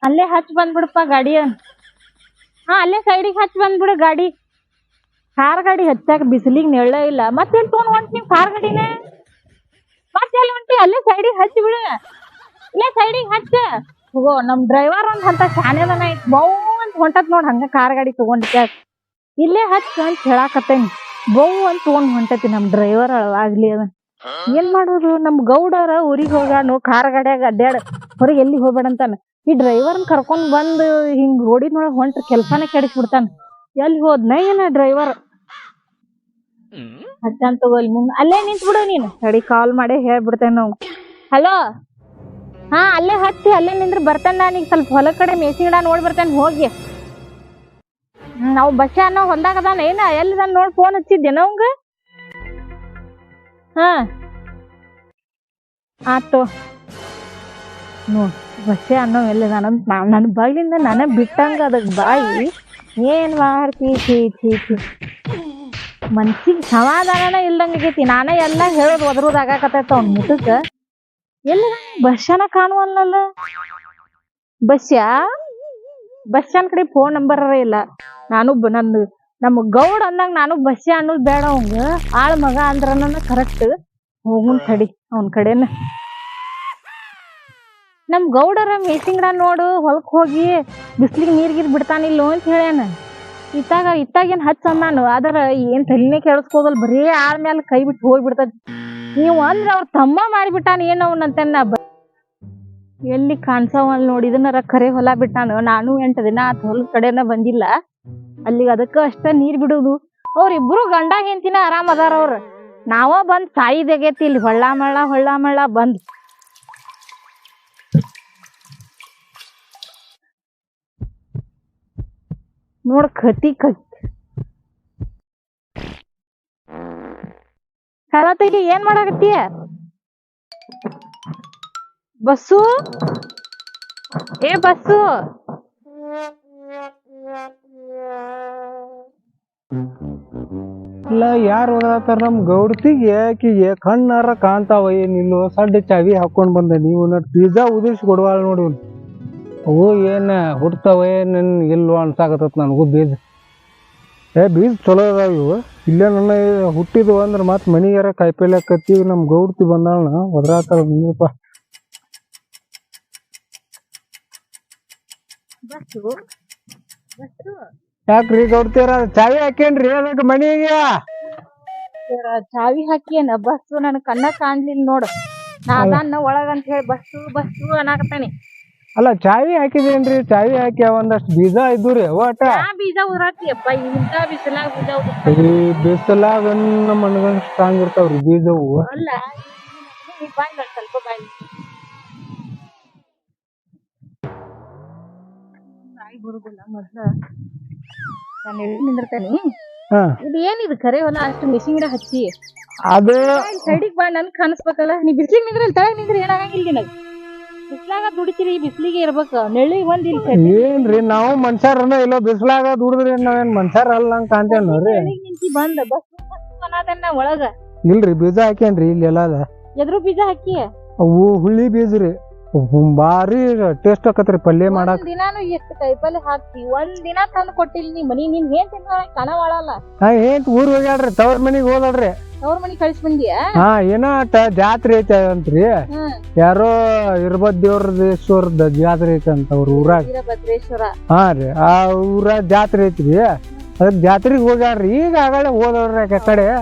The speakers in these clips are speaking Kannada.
ಅಲ್ಲೇ ಹಚ್ ಬಂದ್ಬಿಡಪ್ಪ ಗಾಡಿ. ಹಾ ಅಲ್ಲೇ ಸೈಡಿಗೆ ಹಚ್ ಬಂದ್ಬಿಡು ಗಾಡಿ. ಕಾರ್ ಗಾಡಿ ಹಚ್ಚಾಕ ಬಿಸಿಲಿಗೆ ನೆಳ್ಳ ಇಲ್ಲ. ಮತ್ತೇನ್ ತೊಗೊಂಡ್ ಹೊಂಟಿ ಕಾರ್ ಗಾಡಿನೇ? ಮತ್ತೆ ಎಲ್ಲಿ ಹೊಂಟಿ? ಅಲ್ಲೇ ಸೈಡಿಗೆ ಹಚ್ಚಿ ಬಿಡು. ಇಲ್ಲೇ ಸೈಡಿಗೆ ಹಚ್ಚ. ಹೋಗೋ ನಮ್ ಡ್ರೈವರ್ ಒಂದ್ ಅಂತ ಶಾನೆದನ ಐತ್ ಬೌ ಅಂತ ಹೊಂಟತ್ ನೋಡ್ ಹಂಗ ಕಾರ್ ಗಾಡಿ ತಗೊಂಡಿದ್ದ. ಇಲ್ಲೇ ಹಚ್ಚ ಅಂತ ಹೇಳಾಕತ್ತೇನಿ. ಬೌ ಅಂತ ತಗೊಂಡ್ ಹೊಂಟತಿ ನಮ್ ಡ್ರೈವರ್ ಆಗ್ಲಿ ಅದ. ಏನ್ ಮಾಡೋದು? ನಮ್ ಗೌಡರ ಊರಿಗೆ ಹೋಗಾನು ಕಾರ್ ಗಾಡಿಯಾಗ ಅಡ್ಡಾಡ ಹೊರಗೆ ಎಲ್ಲಿ ಹೋಗ್ಬೇಡ ಅಂತಾನ. ಈ ಡ್ರೈವರ್ನ ಕರ್ಕೊಂಡ್ ಬಂದ್ ಹಿಂಗ್ ರೋಡಿನೊಳಗ್ ಹೊಂಟ್ರ ಕೆಲ್ಸಾನೇ ಕೆಡಿಸ್ಬಿಡ್ತಾನ. ಎಲ್ಲಿ ಹೋದ್ನ ಏನ ಡ್ರೈವರ್? ಹಚ್ಚಂತ ತಗೋಲ್ ಮುಂದ್ ಅಲ್ಲೇ ನಿಂತ್ ಬಿಡು ನೀನು. ಸರಿ ಕಾಲ್ ಮಾಡಿ ಹೇಳ್ಬಿಡ್ತೇನೆ ನಾವು. ಹಲೋ, ಹಾ ಅಲ್ಲೇ ಹಚ್ಚಿ ಅಲ್ಲೇ ನಿಂದ್ರ ಬರ್ತೇನೆ. ನಾನೀಗ ಸ್ವಲ್ಪ ಹೊಲ ಕಡೆ ಮೇಸಿ ಗಿಡ ನೋಡ್ ಬರ್ತೇನೆ ಹೋಗಿ. ನಾವು ಬಸ್ಸ ಅನ್ನೋ ಹೊಲ್ದಾಗ ಅದಾನ ಏನ ಎಲ್ಲಿದಾನ ನೋಡ್ ಫೋನ್ ಹಚ್ಚಿದ್ದೇನ ಅವಂಗ? ಹಾ ಆತು ನೋಡ್ ಬಸ್ಸ ಅನ್ನೋ ಎಲ್ಲಿದಾನ ನನ್ ಬಾಗಿಲಿಂದ ನನಗ್ ಬಿಟ್ಟಂಗ ಅದಕ್ ಬಾಯಿ. ಏನ್ ಮಾಡ್ತಿ ಛೀ ಛೀ ಛೀ. ಮನ್ಸಿಗೆ ಸಮಾಧಾನನ ಇಲ್ದಂಗ ಆಗೈತಿ. ನಾನ ಎಲ್ಲಾ ಹೇಳೋದ್ ಒದ್ರೋದ್ ಆಗಾಕತ್ತೈತ ಅವ್ನ ಮುಖಕ್ಕ. ಎಲ್ಲಿ ಬಸ್ಸನ ಕಾಣುವಲ್ಲ. ಬಸ್ಸನ್ ಕಡೆ ಫೋನ್ ನಂಬರ್ ಇಲ್ಲ. ನಾನು ನಂದು ನಮ್ಮ ಗೌಡ್ ಅಂದಂಗ ನಾನು ಬಸ್ಸ ಅನ್ನೋದು ಬೇಡ ಅವಂಗ. ಆಳ್ ಮಗ ಅಂದ್ರನ ಕರೆಕ್ಟ್. ಹೋಗುನ್ ತಡಿ ಅವನ್ ಕಡೆನ. ನಮ್ ಗೌಡರ ಮೇಸಿಂಗ್ಡ ನೋಡು ಹೊಲಕ್ ಹೋಗಿ ಬಿಸ್ಲಿಗೆ ನೀರ್ ಬಿಡ್ತಾನಿಲ್ಲೋ ಅಂತ ಹೇಳ್ಯಾನ. ಇತ್ತಾಗೇನ್ ಹಚ್ಚ ನಾನು. ಆದ್ರ ಏನ್ ತಲಿನೇ ಕೇಳಿಸ್ಕೋದಲ್. ಬರೀ ಆಳ್ ಮ್ಯಾಲ ಕೈ ಬಿಟ್ಟು ಹೋಗ್ಬಿಡ್ತದ. ನೀವು ಅಂದ್ರ ಅವ್ರ ತಮ್ಮ ಮಾಡಿಬಿಟ್ಟಾನ ಏನವನಂತ ನಾ. ಎಲ್ಲಿ ಕಾಣ್ಸವಲ್ ನೋಡಿ. ಇದನ್ನರ ಕರೆ ಹೊಲ ಬಿಟ್ಟಾನ. ನಾನು 8 ದಿನ ಆತ್ ಹೊಲದ ಕಡೆನ ಬಂದಿಲ್ಲ. ಅಲ್ಲಿಗೆ ಅದಕ್ಕ ಅಷ್ಟ ನೀರ್ ಬಿಡುದು. ಅವ್ರಿಬ್ರು ಗಂಡ ಹೆಂಡತಿನ ಆರಾಮ್ ಅದಾರ ಅವ್ರ. ನಾವ ಬಂದ್ ಸಾಯಿದಾಗೈತಿ ಇಲ್ಲಿ ಹೊಳ್ಳ ಮಳ್ಳ ಬಂದ್. ನೋಡ್ ಕತಿ ಕಳತಿಗೆ ಏನ್ ಮಾಡಾಕತ್ತೀಯ? ಬಸ್ಸು ಏ ಬಸ್ಸು. ಇಲ್ಲ ಯಾರು ಓದಾತಾರ? ನಮ್ ಗೌಡ್ತಿಗೆ ಆಕಿಗೆ ಕಣ್ಣಾರ ಕಾಣ್ತಾವ. ಏನಿಲ್ಲ ಸಡ್ಡ ಚಾವಿ ಹಾಕೊಂಡ್ ಬಂದ. ನೀವು ಪಿಜ್ಜಾ ಉದಿರ್ಸಿ ಕೊಡುವಾಳ ನೋಡಿ. ಅವು ಏನ್ ಹುಡ್ತಾವ ಏನ್ ಇಲ್ವ ಅನ್ಸಾಕತ್ತ ನನಗೂ. ಬೀಜ ಚಲೋ ಅದಾವ ಇವು. ಇಲ್ಲೇ ನನ್ನ ಹುಟ್ಟಿದ್ವು ಅಂದ್ರ ಮತ್ ಮನಿಗಾರ ಕಾಯಿಪಲ್ಲೆ ಕತ್ತಿ. ನಮ್ ಗೌಡ್ತಿ ಬಂದಾಳ ಒದ್ರಾತಾಳ. ನೀವಪ್ಪ ಯಾಕ್ರಿ ಗೌಡ್ತಿಯರ ಚಾವಿ ಹಾಕೇನ್ರಿ ಅದಕ್ಕೆ ಮನಿಗೆ? ಚಾವಿ ಹಾಕಿಯೇನ? ಬಸ್ಸು ನನ್ ಕಣ್ಣ ಕಾಣ್ಲಿಲ್ಲ ನೋಡು. ನಾನ ಒಳಗಂತ ಹೇಳಿ ಬಸ್ಸು ಅನ್ನಾಕತ್ತಾನೆ. ಅಲ್ಲ ಚಾವಿ ಹಾಕಿದೇನ್ರಿ? ಚಾವಿ ಹಾಕಿ ಒಂದಷ್ಟು ಬೀಜ ಇದ್ದುರಿ ಒಟ. ಬೀಜ ಉದ್ರಾತಿಯಪ್ಪ ಇಂತ ಬಿಸಿಲಾಗ ಬೀಜ ಬಿಸಿಲಾಗ ಮನಗಂಡ್ ಸ್ಟ್ರಾಂಗ್ ಇರ್ತಾವ್ರಿ ಬೀಜವು. ಅಲ್ಲ ಸ್ವಲ್ಪ ಬಾಯಿ ಬರುದಿಲ್ಲ. ಮೊದ್ಲ ನಾನು ಎಲ್ಲಿ ನಿಂದಿರ್ತೇನೆ. ಇದು ಏನಿದು ಕರೆ ಹೊಲ ಅಷ್ಟು ಮಿಷಿನ್ ಗಿಡ ಹಚ್ಚಿ ಅದು ಸೈಡಿಗೆ ಬಾ. ನನ್ ಕಾಣಿಸ್ಬೇಕಲ್ಲ. ನೀ ಬಿಸ್ಲಿಗೆ ನಿಂದ್ರಲ್ಲಿ ತಳಗ್ ನಿಂದ್ರೆ ಏನಾಗಂಗಿಲ್ಲ ನಿನಗ್. ಬಿಸ್ಲಾಗ ದುಡಿತೀರಿ ಬಿಸ್ಲಿಗೆ ಇರ್ಬೇಕು. ನೆಳ್ಳಿಗೆ ಬಂದ್ ಇಲ್ಲಿ ಏನ್ರಿ ನಾವು ಮನ್ಸಾರನ ಇಲ್ಲ ಬಿಸ್ಲಾಗ ದುಡಿದ್ರಿ ನಾವೇನ್ ಮನ್ಸಾರ ಅಲ್ಲ ನಂಗ್ ಕಾಣ್ತೇವ್ರಿ. ನಿಂತಿ ಬಂದ ಬಸ್ ಒಳಗ ಇಲ್ರಿ ಬೀಜ ಹಾಕೇನ್ರಿ ಇಲ್ಲಿ ಎಲ್ಲ. ಎದ್ರು ಬೀಜ ಹಾಕಿ ಅವು ಹುಳ್ಳಿ ಬೀಜ್ರಿ ಬಾರಿ ಟೇಸ್ಟ್ ಆಕತ್ರಿ ಪಲ್ಯ ಮಾಡಾಕ. ದಿನಾನು ಎಷ್ಟು ಕೈಪಲ್ಲೆ ಹಾಕ್ತಿ. ಒಂದ್ ದಿನ ತಂದ್ ಕೊಟ್ಟಿಲ್ ನೀ ಮನಿ. ನಿನ್ ಏನ್ ತಿಂದ ಕಣವಾಳಲ್ಲ. ಏನ್ ಊರ್ ಹೋಗ್ಯಾಳ್ರಿ ತವ್ರ ಮನಿಗ್ ಹೋದಳ್ರಿ. ತವ್ರ ಮನಿ ಕಳಿಸ್ ಬಂದಿಯಾ? ಏನೋ ಜಾತ್ರೆ ಐತಿ ಅಂತ್ರಿ. ಯಾರೋ ಇರ್ಬದ್ದೇವ್ರದೇಶ್ವರದ ಜಾತ್ರೆ ಐತಿ ಅಂತ ಅವ್ರ ಊರಾಗ. ವೀರಭದ್ರೇಶ್ವರ. ರೀ ಆ ಊರಾಗ ಜಾತ್ರೆ ಐತ್ರಿ. ಅದಕ್ ಜಾತ್ರೆಗೆ ಹೋಗ್ಯಾಳ್ರಿ. ಈಗ ಆಗಲೇ ಹೋದವ್ರಿ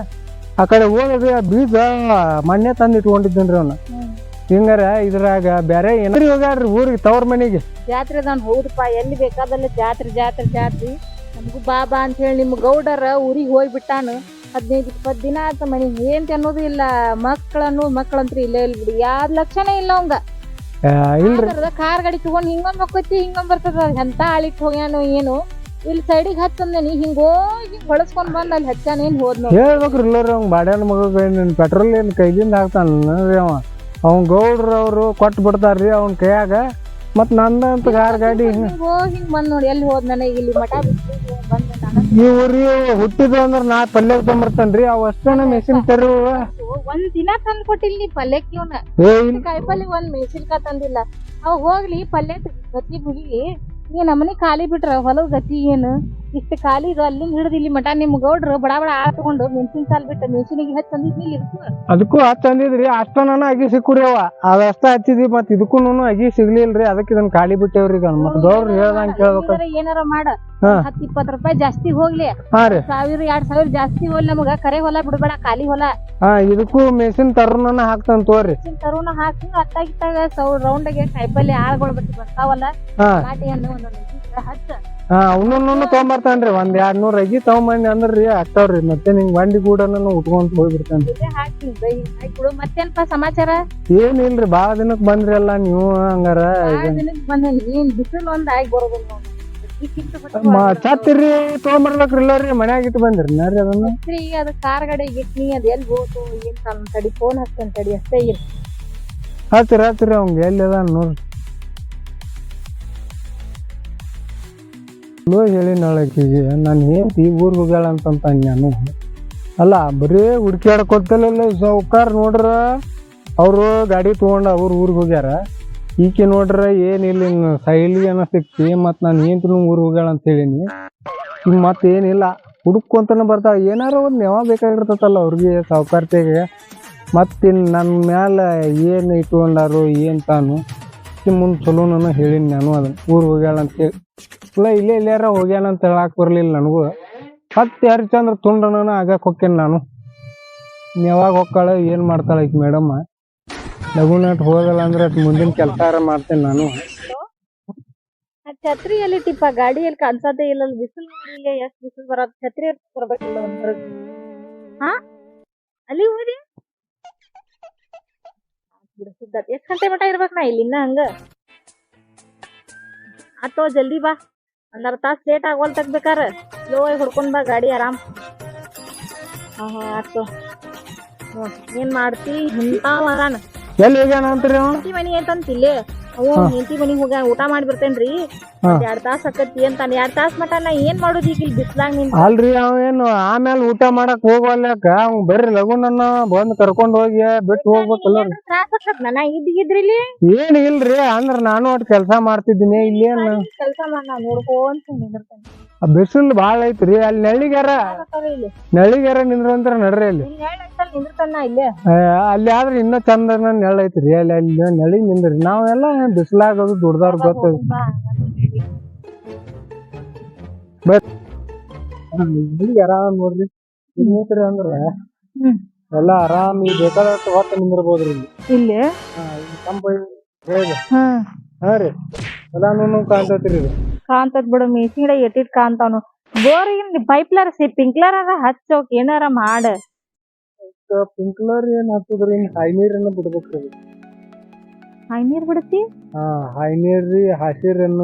ಆ ಕಡೆ ಹೋಗದ ಬೀಜ ಮೊನ್ನೆ ತಂದ್ ಇಟ್ಕೊಂಡಿದ್ದೇನ್ರಿ ಅವ್ನ. ಹಿಂಗಾರ ಇದ್ರಾಗ ಬ್ಯಾರೆ ಏನ್ರಿ ಹೋಗ್ಯಾಡ್ರಿ ಊರಿಗೆ ತವ್ರ ಮನಿಗೆ. ಜಾತ್ರೆ ಹೌದಪ್ಪ. ಎಲ್ಲಿ ಬೇಕಾದಲ್ಲ ಜಾತ್ರೆ. ನಮಗೂ ಬಾಬಾ ಅಂತ ಹೇಳಿ ನಿಮ್ ಗೌಡರ ಊರಿಗೆ ಹೋಗ್ಬಿಟ್ಟಾನು. 15-20 ದಿನ ಆತ ಮನಿಗೆ ಏನ್ ಅನ್ನೋದು ಇಲ್ಲ. ಮಕ್ಕಳಂತ್ರಿ ಇಲ್ಲೇ ಇಲ್ಲಿ ಬಿಡಿ. ಯಾವ್ದ್ ಲಕ್ಷಣ ಇಲ್ಲ ಅವಂಗ. ಕಾರ್ ಗಾಡಿ ತಗೊಂಡ್ ಹಿಂಗೊಂದ್ ಹೋಗ್ತಿ ಹಿಂಗೊಂದ್ ಬರ್ತದ. ಎಂತ ಆಳಿಟ್ ಹೋಗ್ಯಾನು ಏನು. ಇಲ್ಲಿ ಸೈಡಿಗೆ ಹಚ್ಚಂದೇನಿ ಹಿಂಗ್ ಹೊಳಸ್ಕೊಂಡ್ ಬಂದ್ ಅಲ್ಲಿ ಹಚ್ಚಾನ. ಏನ್ ಹೋದ್ ಹೇಳ್ಬೇಕ್ರಿ ಇಲ್ಲರಿ ಅವ್ನ ಬಾಡ್ಯಾನ ಮಗ ಪೆಟ್ರೋಲ್ ಏನ್ ಕೈಲಿಂದ ಹಾಕ್ತಾನಲ್ರಿ ಅವ. ಅವ್ನ ಗೌಡ್ರ ಅವ್ರು ಕೊಟ್ಟು ಬಿಡ್ತಾರ್ರಿ ಅವ್ನ ಕೈಯಾಗ. ಮತ್ ನಂದಂತ ಕಾರ್ ಗಾಡಿ ಹಿಂಗ್ ಬಂದ್ ನೋಡಿ. ಎಲ್ಲಿ ಹೋದ್ ನನಗೆ ಇಲ್ಲಿ ಮಠ ಬಂದ. ಈ ಊರಿಗೆ ಹುಟ್ಟಿದ್ವು ಅಂದ್ರ ನಾ ಪಲ್ಯ ತೊಂಬರ್ತೇನ್ರಿ. ಅವ್ ಅಷ್ಟೇನ ಮೆಸಿನ್ ತರು. ಒಂದ್ ದಿನ ತಂದ್ ಕೊಟ್ಟಿಲ್ ನೀ ಪಲ್ಯಕ್ಕೆ. ಕಾಯಿಪಲ್ಲೆ ಒಂದ್ ಮೆಸಿನ್ಕ ತಂದಿಲ್ಲ. ಅವ್ ಹೋಗ್ಲಿ ಪಲ್ಯ ಗತಿ ಮುಗಿಲಿ ಈಗ ನಮ್ಮನಿ ಖಾಲಿ ಬಿಟ್ರ ಹೊಲದ ಗತಿ ಏನು ಇಷ್ಟ ಖಾಲಿ ಇದು ಅಲ್ಲಿಂದ ಹಿಡಿದು ಇಲ್ಲಿ ಮಟ ನಿಮ್ ಗೌಡ್ರು ಬಡ ಬಡ ಆಳ್ ತಗೊಂಡು ಮೆಣಸಿನ ಸಾಲ್ ಬಿಟ್ಟು ಮೆಣಸಿನಿಗೆ ಹಚ್ಚಿ ತಂದಿದ್ನಿ ಇದಕ್ಕೂ ಅದಕ್ಕೂ ಹಚ್ಚ ಅಂದಿದ್ರಿ ಅಷ್ಟನ ಅಗಿ ಸಿಕ್ಕುರಿ ಅವ ಅದಷ್ಟ ಹಚ್ಚಿದ್ವಿ ಮತ್ ಇದಕ್ಕೂ ಅಗಿ ಸಿಗ್ಲಿಲ್ರಿ ಅದಕ್ಕೆ ಇದನ್ನ ಖಾಲಿ ಬಿಟ್ಟೇವ್ರಿ ಈಗ ಮತ್ ಗೌಡ್ರು ಹೇಳ್ದಂಗ ಕೇಳ್ಬೇಕ ಏನಾರ ಮಾಡ ಹಾ. 10-20 ರೂಪಾಯಿ ಜಾಸ್ತಿ ಹೋಗ್ಲಿ ಹಾ ರೀ 1000-2000 ಜಾಸ್ತಿ ಹೋಗ್ಲಿ ನಮಗ ಕರೆ ಹೊಲ ಬಿಡ್ಬೇಡ ಖಾಲಿ ಹೊಲ ಹಾ ಇದಕ್ಕೂ ಮೆಷಿನ್ ತರುನ ಹಾಕ್ತಾನ ತೋರಿ ತರುನ ಹಾಕಿ ಅತ್ತಾಗಿತ್ತಾಗ ರೌಂಡಗೆ ಕಾಯಿಪಲ್ಲೆ ಆಳ್ಗಳು ಬರ್ತಾವಲ್ಲ ಹಾ ನಾಟಿಯನ್ನು ಒಂದೊಂದು ಹಚ್ಚ ಹಾ ಅವನನ್ನು ತಗೊಂಬರ್ತಾನ್ರಿ ಒಂದ್ 200 ಅಗಿ ತಗೊಂಬಂದಿ ಅಂದ್ರಿ ಆಗ್ತಾವ್ರಿ ಮತ್ತೆ ನಿಂಗ್ ಬಂಡಿ ಗೂಡನ ಉಟ್ಕೊಂತ ಹೋಗ್ಬಿಡ್ತಾನ್ರಿ ಹಾಕ್ಬಿಡು ಮತ್ತೇನಪ್ಪ ಸಮಾಚಾರ ಏನಿಲ್ರಿ ಬಾಳ ದಿನಕ್ ಬಂದ್ರಿ ಅಲ್ಲ ನೀವು ಹಂಗಾರ ಬಂದೇನಿ ಬಿಸಿಲು ಒಂದ್ ಆಗಿ ಬರೋದಿಲ್ಲ ಛತ್ರಿ ತಗೊಂಬರ್ಬೇಕ್ರಿ ಇಲ್ಲರಿ ಮನ್ಯಾಗ ಇಟ್ಟು ಬಂದ್ರಿ ನಾರಿ ಅದನ್ನ ಅದ ಕಾರ್ ಗಾಡಿ ಇಟ್ನಿ ಅದ್ ಎಲ್ಲಿ ಹೋತು ಏನ್ ತಡಿ ಫೋನ್ ಹಚ್ತೇನೆ ತಡಿ ಅಷ್ಟೇ ಇರ್ ಹಚ್ಚಿರಿ ಅವಂಗ ಎಲ್ಲಿ ಅದ ನೋಡ್ರಿ ಹೇಳಿ ನಾಳಕಿಗೆ ನಾನು ಏನ್ತಿ ಊರ್ಗ್ ಹೋಗ್ಯಾಳ ಅಂತಂತ ನಾನು ಅಲ್ಲ ಬರೀ ಹುಡ್ಕ್ಯಾಡಕೊತ್ತಲ್ಲ ಸಾವ್ಕಾರ ನೋಡ್ರ ಅವ್ರು ಗಾಡಿ ತಗೊಂಡ ಅವ್ರ ಊರ್ಗ್ ಹೋಗ್ಯಾರ ಈಕೆ ನೋಡ್ರ ಏನಿಲ್ಲ ಹಿಂಗ ಸೈಲಿ ಏನೋ ಸಿಕ್ತಿ ಮತ್ ನಾನು ಏನ್ರು ಊರ್ಗ್ ಹೋಗ್ಯಾಳ ಅಂತ ಹೇಳಿನಿ ಈಗ ಮತ್ ಏನಿಲ್ಲ ಹುಡುಕೊಂತನ ಬರ್ತಾವ ಏನಾರ ಒಂದ್ ನೆವ ಬೇಕಾಗಿರ್ತತಲ್ಲ ಅವ್ರಿಗೆ ಸಾವ್ಕಾರ್ತಿಗೆ ಮತ್ತಿನ್ ನನ್ನ ಮ್ಯಾಲ ಏನ್ ಇಟ್ಕೊಂಡಾರು ಏನ್ ತಾನು ಮುಂದ್ ಚಲೋನ ಹೇಳಿನಿ ನಾನು ಅದನ್ನ ಊರ್ ಹೋಗ್ಯಾಳ ಅಂತ ಹೇಳಿ ಇಲ್ಲ ಇಲ್ಲೇ ಇಲ್ಲಾರ ಹೋಗ್ಯಾನ ಅಂತ ಹೇಳಾಕ್ ಬರ್ಲಿಲ್ಲ ನನಗೂ ಮತ್ತೆ ಯಾರು ಚಂದ್ರ ತುಂಡನ ಆಗಕ್ ಹೋಕ್ಕೇನಿ ನಾನು ಯಾವಾಗ ಹೋಗ್ತಾಳ ಏನ್ ಮಾಡ್ತಾಳ ಈಗ ಮೇಡಮ್ ಲಘುನಾಟ್ ಹೋಗಲ್ಲ ಅಂದ್ರೆ ಮುಂದಿನ ಕೆಲಸ ಮಾಡ್ತೇನೆ ನಾನು ಛತ್ರಿ ಎಲ್ಲಿ ಟಿಪ್ಪ ಗಾಡಿ ಎಲ್ಲಿ ಕಾಣ್ಸದೇ ಇಲ್ಲ ಬಿಸಿಲು ನೋಡಿಲ್ಲ ಎಷ್ಟ್ ಬಿಸಿಲು ಬರೋದ್ ಛತ್ರಿ ಬರ್ಬೇಕಿಲ್ಲ ಒಂದ್ ಹೊರಗ್ ಹಾ ಅಲ್ಲಿ ಹೋಗಿ ಎಷ್ಟ್ ಗಂಟೆ ಮಟ ಇರ್ಬೇಕ್ ನಾ ಇಲ್ಲಿ ಇನ್ನ ಹಂಗ ಆತೋ ಜಲ್ದಿ ಬಾ ಒಂದರ ತಾಸ್ ಲೇಟ್ ಆಗೋಲ್ ತಗ್ಬೇಕಾರ ಸ್ಲೋ ಆಗಿ ಹೊಡ್ಕೊಂಡ್ ಬಾ ಗಾಡಿ ಆರಾಮ್ ಹಾ ಆತೋ ಏನ್ ಮಾಡ್ತಿ ಹಿಂತಾವ್ ಅದಾನ ಎಲ್ಲಿ ಹೋಗ್ಯಾನ ಅಂತ್ರಿ ಅವ ಹೆಂಡತಿ ಮನಿ ಅಂತಂತಿಲ್ಲಿ ಅವ್ ಹೆಂಡತಿ ಮನಿಗ್ ಹೋಗ್ಯ ಊಟ ಮಾಡಿ ಬರ್ತೇನ್ರಿ 2 ತಾಸ್ ಆಕತಿ ಅಂತಾನ 2 ತಾಸ್ ಮಟ ನಾ ಏನ್ ಮಾಡೋದು ಈಗ ಇಲ್ಲಿ ಬಿಸ್ಲಾಗ ನಿನ್ ಅಲ್ರಿ ಅವೇನು ಆಮೇಲೆ ಊಟ ಮಾಡಕ್ ಹೋಗಲ್ಯಾಕ ಅವ್ ಬರ್ರಿ ಲಘುನನ್ನ ಬಂದ್ ಕರ್ಕೊಂಡ್ ಹೋಗಿ ಬಿಟ್ಟು ಹೋಗ್ಬೇಕಲ್ಲ ತ್ರಾಸ ಆಕತ್ ನಾ ಇದ್ದಿದ್ರಿ ಇಲ್ಲಿ ಏನ್ ಇಲ್ರಿ ಅಂದ್ರ ನಾನು ಒಟ್ ಕೆಲ್ಸ ಮಾಡ್ತಿದ್ದೀನಿ ಇಲ್ಲಿ ಏನ್ ಕೆಲ್ಸ ಮಾಡಿ ನಾ ನೋಡ್ಕೊಂತ ನಿಂದಿರ್ತೇನೆ ಬಿಸಿಲು ಬಾಳ ಐತ್ರಿ ಅಲ್ಲಿ ನೆಳ್ಳಿಗಾರ ನಿಂದ್ರಂದ್ರ ನಡ್ರಿ ಅಲ್ಲಿ ನಿಂದಿರ್ತಾನ ಇಲ್ಲೇ ಅಲ್ಲಿ ಆದ್ರೆ ಇನ್ನೂ ಚಂದ ನೆಳ್ಳ ಐತ್ರಿ ಅಲ್ಲಿ ಅಲ್ಲಿ ನೆಳಿಗ್ ನಿಂದ್ರಿ ನಾವೆಲ್ಲ ಬಿಸಿಲಾಗೋದು ದುಡ್ದವ್ರ ಗೊತ್ತದ ಆರಾಮ್ ನೋಡ್ರಿ ನಿಂತ್ರಿ ಅಂದ್ರ ಎಲ್ಲ ಆರಾಮ್ ಈಗ ಬೇಕಾದಷ್ಟು ಹೊತ್ತ ನಿಂದಿರ್ಬೋದ್ರಿ ಇಲ್ಲಿ ಇಲ್ಲಿ ತಂಪ ಹಾ ರೀ ಎಲ್ಲಾನು ಕಾಣ್ತೈತ್ರಿ ಇದು ಕಾಂತದ್ ಬಿಡು ಮೇಸಿಂಗ್ ಎಟ್ಟಿಟ್ ಕಾಂತಾವನು ಬೋರಿಗಿನ್ ಪೈಪ್ಲರ್ ಪಿಂಕ್ಲರ್ ಹಚ್ಚೋಕ್ ಏನಾರ ಮಾಡ ಪಿಂಕ್ಲರ್ ಏನ್ ಹಚ್ಚದ್ರಿ ಹೈ ನೀರನ್ನ ಬಿಡ್ಬೇಕ್ರಿ ಹೈ ನೀರ್ ಬಿಡತಿ ಹೈ ನೀರ್ ರೀ ಹಸಿರನ್ನ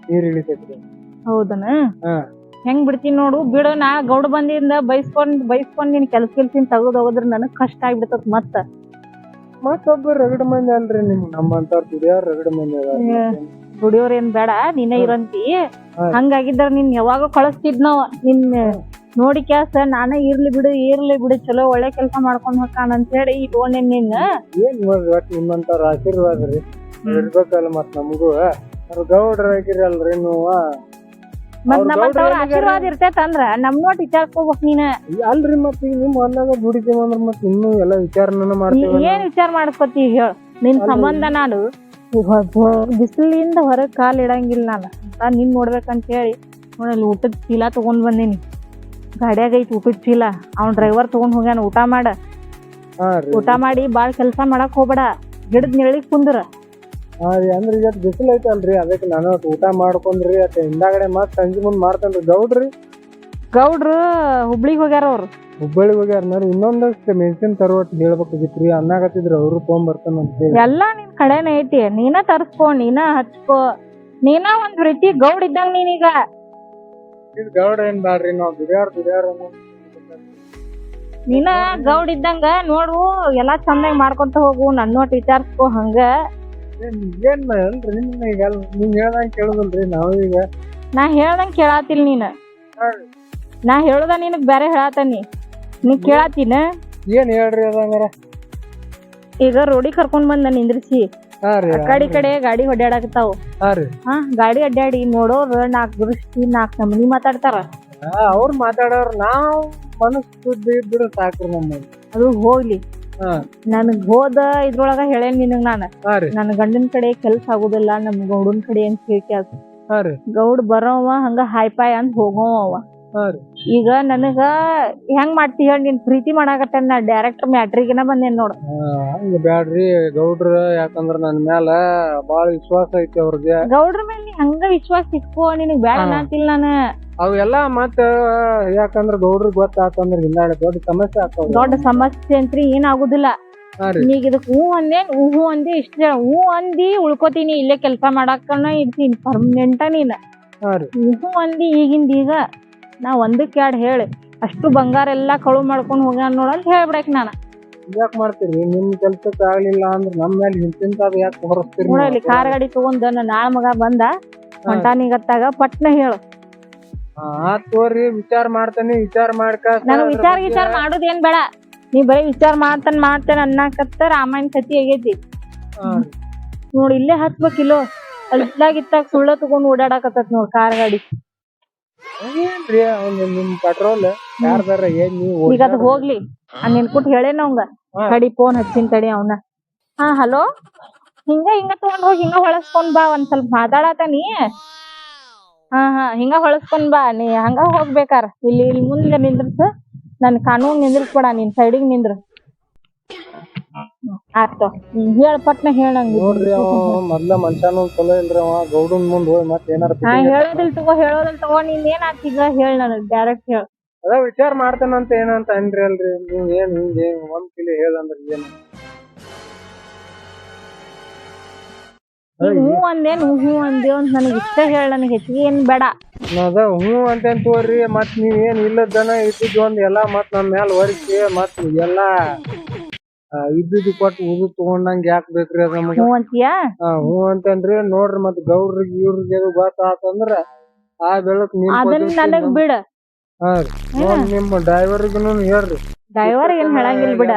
ನೀರ್ ಇಳಿತೈತ್ರಿ ಹೌದನ ಹೆಂಗ್ ಬಿಡ್ತೀನಿ ನೋಡು ಬಿಡು ನಾ ಗೌಡ ಬಂದಿಂದ ಬೈಸ್ಕೊಂಡ್ ನಿನ್ ಕೆಲ್ಸಿನ್ ತಗದ್ ಹೋಗದ್ರ ನನಗ್ ಕಷ್ಟ ಆಗ್ಬಿಡ್ತದ ಮತ್ತೊಬ್ಬ ರಗಡ ಮಂದಿ ಅಲ್ರಿ ನಿಮ್ ನಮ್ಮಂತವ್ರ ದುಡಿಯಾರ ರಗಡ ಮಂದಿ ದುಡಿಯೋರ್ ಏನ್ ಬೇಡ ನೀನೇ ಇರಂತಿ ಹಂಗಾಗಿದ್ರ ನಿನ್ ಯಾವಾಗ ಕಳಿಸ್ತಿದ್ ನಾವ್ ನಿನ್ ನೋಡಿ ಕ್ಯಾಸ ನಾನೇ ಇರ್ಲಿ ಬಿಡು ಚಲೋ ಒಳ್ಳೆ ಕೆಲ್ಸ ಮಾಡ್ಕೊಂಡ್ ಹೋಗ್ತಾನ ಅಂತ ಹೇಳಿ ಇಟ್ಕೊಂಡೇನ್ ನಿನ್ ಏನ್ ನೋಡ್ರಿ ಒಟ್ ನಿಮ್ಮಂತವ್ರ ಆಶೀರ್ವಾದ ರೀ ಇರ್ಬೇಕಲ್ಲ ಮತ್ ನಮಗೂ ಗೌಡ್ರ ಆಗಿರಲ್ರಿ ನೀವು ಮತ್ ನಮ್ಮಂತವ್ರ ಆಶೀರ್ವಾದ ಇರ್ತೈತಂದ್ರ ನಮ್ ನೋಟ್ ವಿಚಾರ್ಸ್ಕೋಬೇಕ್ ನೀನ್ ಅಲ್ರಿ ಮತ್ ಈಗ ನಿಮ್ ಹೊಲ್ದಾಗ ದುಡಿತೇವ ಅಂದ್ರ ಮತ್ ಇನ್ನೂ ಎಲ್ಲಾ ವಿಚಾರನ ಮಾಡ್ತೀವಿ ಏನ್ ವಿಚಾರ ಮಾಡ್ಕೋತಿ ಹೇಳ ನಿನ್ ಸಂಬಂಧ ನಾನು ಬಿಸಿಲಿಂದ ಹೊರಗ್ ಕಾಲ್ ಇಡಂಗಿಲ್ಲ ನಾನು ನಿನ್ ನೋಡ್ಬೇಕಂತ ಹೇಳಿ ನೋಡಲ್ಲಿ ಊಟದ ಚೀಲ ತಗೊಂಡ್ ಬಂದೇನಿ ಗಾಡ್ಯಾಗ ಐತಿ ಊಟದ ಚೀಲ ಅವ್ನ ಡ್ರೈವರ್ ತಗೊಂಡ್ ಹೋಗ್ಯಾನ ಊಟ ಮಾಡಿ ಬಾಳ್ ಕೆಲ್ಸ ಮಾಡಕ್ ಹೋಗ್ಬೇಡ ಗಿಡದ್ ನೆರಳಿಗ್ ಕುಂದ್ರ ಅಂದ್ರ ಈಗ ಬಿಸಿಲು ಐತಲ್ರಿ ಅದಕ್ಕೆ ನಾನು ಊಟ ಮಾಡ್ಕೊಂಡ್ರಿ ಅತ್ತ ಹಿಂದಾಗಡೆ ಮತ್ ಸಂಜೆ ಮುಂದ್ ಮಾಡ್ತೇನ್ರಿ ಗೌಡ್ರು ಹುಬ್ಳಿಗ್ ಹೋಗ್ಯಾರ ಅವ್ರು ಹುಬ್ಬಳ್ಳಿಗೆ ಹೋಗ್ಯಾರ ನೋಡಿ ಇನ್ನೊಂದಷ್ಟು ಮೆಣಸಿನ ತರುವಟ್ ಹೇಳ್ಬೇಕಾಗಿತ್ರಿ ಅನ್ನಾಗತ್ತಿದ್ರು ಅವ್ರು ತಗೊಂಬರ್ತಾನ ಅಂತ ಹೇಳಿ ಎಲ್ಲಾ ನಿನ್ ಕಡೆನೇ ಐತಿ ನೀನ ತರ್ಸ್ಕೊ ನೀನ ಹಚ್ಕೋ ನೀನ ಒಂದ್ ರೀತಿ ಗೌಡ್ ಇದ್ದಂಗ ನೀನೀಗ ಗೌಡ ಏನ್ ಬ್ಯಾಡ್ರಿ ನಾವ್ ದುಡಿಯಾರ ನೀನ ಗೌಡ್ ಇದ್ದಂಗ ನೋಡು ಎಲ್ಲಾ ಚಂದಾಗಿ ಮಾಡ್ಕೊಂತ ಹೋಗು ನನ್ನೋಟ್ ವಿಚಾರ್ಸ್ಕೊ ಹಂಗ ಏನ್ ಅಲ್ರಿ ನೀವ್ ಹೇಳ್ದಂಗ ಕೇಳುದಲ್ರಿ ನಾವೀಗ ನಾ ಹೇಳ್ದಂಗ ಕೇಳಾತಿಲ್ ನೀನ್ ನಾ ಹೇಳುದ ನಿನಗ್ ಬ್ಯಾರೆ ಹೇಳಾತನಿ ನೀ ಕೇಳಾತೀನ ಏನ್ ಹೇಳ್ರಿ ಅದಂಗಾರ ಈಗ ರೋಡಿ ಕರ್ಕೊಂಡ್ ಬಂದ ನಿಂದ್ರಿಸಿ ಹಾ ರೀ ಕಡೆ ಕಡೆ ಗಾಡಿ ಹೊಡ್ಯಾಡಕತ್ತಾವ. ಹಾ ರೀ ಗಾಡಿ ಅಡ್ಡಾಡಿ ನೋಡೋರ್ 4 ದೃಷ್ಟಿ 4 ನಮನಿ ಮಾತಾಡ್ತಾರ. ಅವ್ರು ಮಾತಾಡೋರ್ ನಾವ್ ಮನಸ್ ಬುದ್ಧಿ ಇದ್ರೆ ಸಾಕ್ರಿ ನಮ್ಮಲ್ಲಿ. ಅದು ಹೋಗ್ಲಿ, ಹಾ ನನ್ಗ್ ಹೋದ ಇದ್ರೊಳಗ ಹೇಳೇನ್ ನಿನಗ್ ನಾನು, ಹಾ ರೀ ನನ್ ಗಂಡನ್ ಕಡೆ ಕೆಲ್ಸ ಆಗುದಿಲ್ಲ, ನಮ್ ಗೌಡನ್ ಕಡೆ ಅಂತ ಕೇಳ್ಕ್ಯಾಸ. ಹಾ ರೀ ಗೌಡ್ ಬರೋವ ಹಂಗ ಹಾಯ್ಪಾಯ್ ಅಂತ ಹೋಗೋವ. ಹಾ ರೀ ಈಗ ನನಗ ಹೆಂಗ್ ಮಾಡ್ತಿ ಹೇಳಿ, ನೀನ್ ಪ್ರೀತಿ ಮಾಡಾಕತ್ತೇನ್ ನಾ ಡೈರೆಕ್ಟ್ ಮ್ಯಾಟ್ರಿಗೆನ ಬಂದೇನ್ ನೋಡು. ಹಂಗ ಬ್ಯಾಡ್ರಿ ಗೌಡ್ರ, ಯಾಕಂದ್ರ ನನ್ ಮ್ಯಾಲ ಬಾಳ ವಿಶ್ವಾಸ ಐತಿ ಅವ್ರಿಗೆ. ಗೌಡ್ರ ಮೇಲೆ ನೀ ಹಂಗ ವಿಶ್ವಾಸ ಇಟ್ಕೋ, ನಿನಗ್ ಬ್ಯಾಡ ಅನ್ನತಿಲ್ಲ ನಾನು. ಅವೆಲ್ಲಾ ಮತ್ತ ಯಾಕಂದ್ರ ಗೌಡ್ರಿಗೆ ಗೊತ್ತಾತಂದ್ರ ಹಿಂದಾಡಿ ದೊಡ್ಡ ಸಮಸ್ಯೆ ಆಗ್ತಾವ. ದೊಡ್ಡ ಸಮಸ್ಯೆ ಅಂತ್ರಿ ಏನ್ ಆಗುದಿಲ್ಲ. ಈಗ ಇದಕ್ ಹೂ ಅಂದೇನ್ ಹೂ ಅಂದಿ ಇಷ್ಟ ಹೂ ಅಂದಿ ಉಳ್ಕೋತೀನಿ, ಇಲ್ಲೇ ಕೆಲ್ಸ ಮಾಡಾಕನ ಇರ್ತೀನಿ ಪರ್ಮನೆಂಟ. ನೀನ್ ಹೂ ಅಂದಿ ಈಗಿಂದ ಈಗ ನಾ 1-2 ಹೇಳಿ ಅಷ್ಟು ಬಂಗಾರ ಎಲ್ಲಾ ಕಳು ಮಾಡ್ಕೊಂಡ್ ಹೋಗ್ಯಾನ ನೋಡಂತ ಹೇಳ್ಬಿಡಕ್ ನಾನು. ಯಾಕೆ ಮಾಡ್ತೀರಿ? ನಿಮ್ ಕೆಲ್ಸಕ್ಕೆ ಆಗ್ಲಿಲ್ಲ ಅಂದ್ರ ನಮ್ ಮೇಲೆ ಹಿಂತಿಂತಾದ ಯಾಕೆ ಹೊರಸ್ತೀರಿ? ನೋಡಲ್ಲಿ ಕಾರ್ ಗಾಡಿ ತಗೊಂಡ್ ನನ್ನ ನಾಳ ಮಗ ಬಂದ ಹೊಂಟಾನಿಗತ್ತಾಗ ಪಟ್ನ ಹೇಳು. ಆತ್ ತೋರಿ, ವಿಚಾರ ಮಾಡ್ತಾನೆ. ವಿಚಾರ ಮಾಡ್ಕ ನನಗ್ ವಿಚಾರ ಮಾಡುದೇನ್ ಬೇಡ, ನೀ ಬರೀ ವಿಚಾರ ಮಾಡ್ತೇನೆ ಅನ್ನಕತ್ತ ರಾಮಾಯಣ ಕತಿ ಆಗೈತಿ ನೋಡ್. ಇಲ್ಲೇ ಹತ್ಬೇಕಿಲ್ಲೋ, ಅಲ್ಲಾಗಿತ್ತಾಗ ಸುಳ್ಳ ತಗೊಂಡ್ ಓಡಾಡಕತ್ತ ನೋಡ್ ಕಾರ್ ಗಾಡಿ. ಏನ್ರಿ ನಿಮ್ ಪೆಟ್ರೋಲ್ ಯಾರ್ದಾರ ಏನ್ ನೀವು? ಈಗ ಅದು ಹೋಗ್ಲಿ, ನಿನ್ ಕುಟ್ ಹೇಳೇನ ಅವಂಗ ತಡಿ, ಫೋನ್ ಹಚ್ಚಿನ ತಡಿ ಅವನ. ಹಲೋ, ಹಿಂಗ ತಗೊಂಡ್ ಹೋಗಿ ಹಿಂಗ ಹೊಳಸ್ಕೊಂಡ್ ಬಾ, ಒಂದ್ ಸ್ವಲ್ಪ ಮಾತಾಡತಾನಿ. ಹಿಂಗ ಹೊಳಸ್ಕೊಂಡ್ ಬಾ, ನೀ ಹಂಗ ಹೋಗ್ಬೇಕಾರ. ಇಲ್ಲಿ ಮುಂದೆ ನಿಂದ್ರಸ, ನನ್ ಕಾನೂನ್ ನಿಂದ್ರಿಸ್ಬೇಡ, ನೀನ್ ಸೈಡಿಗೆ ನಿಂದ್ರ. ಆತ ಹೇಳ, ಪಟ್ನ ಹೇಳಂಗ. ನೋಡ್ರಿ, ಮೊದ್ಲ ಮನುಷ್ಯನು ಚಲೋ ಇಲ್ರಿ ಅವ. ಗೌಡನ್ ಮುಂದ್ ಹೋಗಿ ಮತ್ ಏನಾರ ಹೇಳೋದಿಲ್ ತಗೋ. ನೀನ್ ಏನ್ ಆತೀಗ ಹೇಳ, ನನಗ್ ಡೈರೆಕ್ಟ್ ಹೇಳ. ಅದ ವಿಚಾರ ಮಾಡ್ತಾನಂತ ಏನಂತ ಅನ್ರಿ ಅಲ್ರಿ ನೀವ್. ಏನ್ ಹಿಂಗೆ ಒಂದ್ ಕಿಲಿ ಹೇಳಂದ್ರ ಏನ್? ಹೂ ಅಂದೇನ್ ಹೂ ಅಂದೇವ್ ಅಂತ ನನಗ್ ಇಷ್ಟ ಹೇಳ, ನನಗ್ ಹೆಚ್ಚಿಗೆ ಏನ್ ಬೇಡ. ಅದ ಹೂ ಅಂತೇನ್ ತೋರಿ, ಮತ್ ನೀವ್ ಏನ್ ಇಲ್ಲದನ ಇದ್ದಿದ್ ಒಂದ್ ಎಲ್ಲಾ ಮತ್ ನಮ್ ಮ್ಯಾಲ ಹೊರಿಸಿ ಮತ್ ಎಲ್ಲಾ ಇದ್ದಿದ್ದು ಕೊಟ್ಟು ಉದು ತಗೊಂಡಂಗ ಯಾಕೆ ಬೇಕ್ರಿ ಅದ ನಮಗ? ಹೂ ಅಂತೀಯಾ? ಹೂ ಅಂತೇನ್ರಿ. ನೋಡ್ರಿ ಮತ್ ಗೌಡ್ರಿಗೆ ಇವ್ರಿಗೆ ಗೊತ್ತಾತಂದ್ರ ಆ ಬೆಳಕ್ ಅದನ್ನ ನನಗ್ ಬಿಡ. ನಿಮ್ ಡ್ರೈವರ್ಗುನು ಹೇಳ್ರಿ. ಡ್ರೈವರ್ ಏನ್ ಹೇಳಂಗಿಲ್ ಬಿಡ,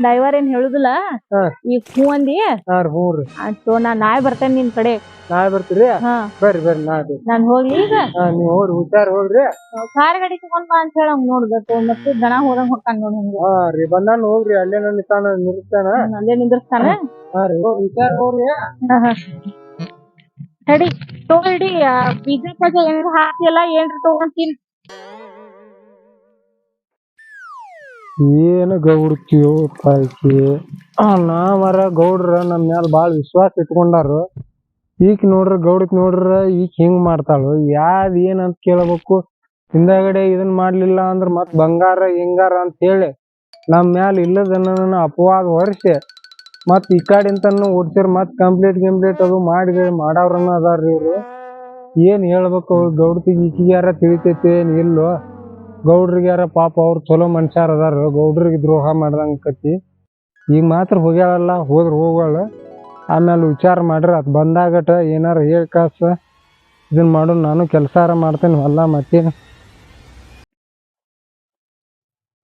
ಡ್ರೈವರ್ ಏನ್ ಹೇಳುದಿಲ್ಲ. ಈಗ ಹೂ ಅಂದಿ, ಆಯ್ತು ನಾ ನಾಳೆ ಬರ್ತೇನೆ ನಿನ್ ಕಡೆ. ನಾಳೆ ಬರ್ತೀರಿ? ಬರ್ರಿ ನಾಳೆ ನಾನ್ ಹೋಗ್ಲಿ ಈಗ. ನೀವ್ ಹೋಗ್ರಿ, ಹುಷಾರ್ ಹೋಗ್ರಿ. ಕಾರ್ ಗಾಡಿ ತಗೊಂಡ್ ಬಾ ಅಂತ ಹೇಳ ನೋಡ್ದ, ಮತ್ತೆ ದನ ಹೋದಂಗ್ ಹೊಕ್ಕಾನ್ ನೋಡ್. ಹಂಗ ಬಂದಾನ ಹೋಗ್ರಿ, ಅಲ್ಲೇ ನಿಲ್ಲಿಸ್ತಾನ, ಅಲ್ಲೇ ನಿಂದಿರ್ಸ್ತಾನ. ಹುಷಾರ್ ಹೋಗ್ರಿ. ತಡಿ ತೋಡಿ, ಪಿಜ್ಜಾ ಪಜಾ ಏನಾರ ಹಾಕಿಯಲ್ಲ, ಏನ್ರ ತಗೊಂತೀನಿ. ಏನು ಗೌಡ್ತಿಯೋ ಪಾಯ್ಕಿ, ನಾವರ ಗೌಡ್ರ ನಮ್ ಮ್ಯಾಲ ಬಾಳ ವಿಶ್ವಾಸ ಇಟ್ಕೊಂಡಾರು. ಈಕ್ ನೋಡ್ರಿ ಗೌಡಕ್ ನೋಡ್ರ ಈಕ್ ಹಿಂಗ್ ಮಾಡ್ತಾಳು. ಯಾವ್ದ್ ಏನಂತ ಕೇಳ್ಬೇಕು? ಹಿಂದಾಗಡೆ ಇದನ್ ಮಾಡ್ಲಿಲ್ಲ ಅಂದ್ರ ಮತ್ ಬಂಗಾರ ಹಿಂಗಾರ ಅಂತ ಹೇಳಿ ನಮ್ ಮ್ಯಾಲ ಇಲ್ಲದನ್ನ ಅಪವಾದ ಹೊರಿಸಿ ಮತ್ ಈ ಕಡೆಂತನು ಓಡ್ಸಿರ್. ಮತ್ ಕಂಪ್ಲೀಟ್ ಅದು ಮಾಡವ್ರನ್ನ ಅದಾರ್ರಿ ಇವ್ರು. ಏನ್ ಹೇಳ್ಬೇಕು? ಗೌಡ್ತಿಗೆ ಈಕಿಗೆ ಯಾರ ತಿಳಿತೈತಿ ಏನ್ ಇಲ್ಲೋ? ಗೌಡ್ರಿಗೆ ಯಾರ ಪಾಪ ಅವ್ರು ಚಲೋ ಮನುಷ್ಯರ್ ಅದಾರ, ಗೌಡ್ರಿಗೆ ದ್ರೋಹ ಮಾಡ್ದಂಗ ಕತಿ. ಈಗ ಮಾತ್ರ ಹೋಗ್ಯಾಳಲ್ಲ, ಹೋದ್ರ ಹೋಗ್ಯಾಳ. ಆಮೇಲೆ ವಿಚಾರ ಮಾಡ್ರಿ, ಅದ್ ಬಂದಾಗಟ ಏನಾರ ಹೇಳ್ ಕಾಸ ಇದನ್ ಮಾಡು. ನಾನು ಕೆಲ್ಸಾರ ಮಾಡ್ತೇನೆ ಹೊಲ, ಮತ್ತೇನು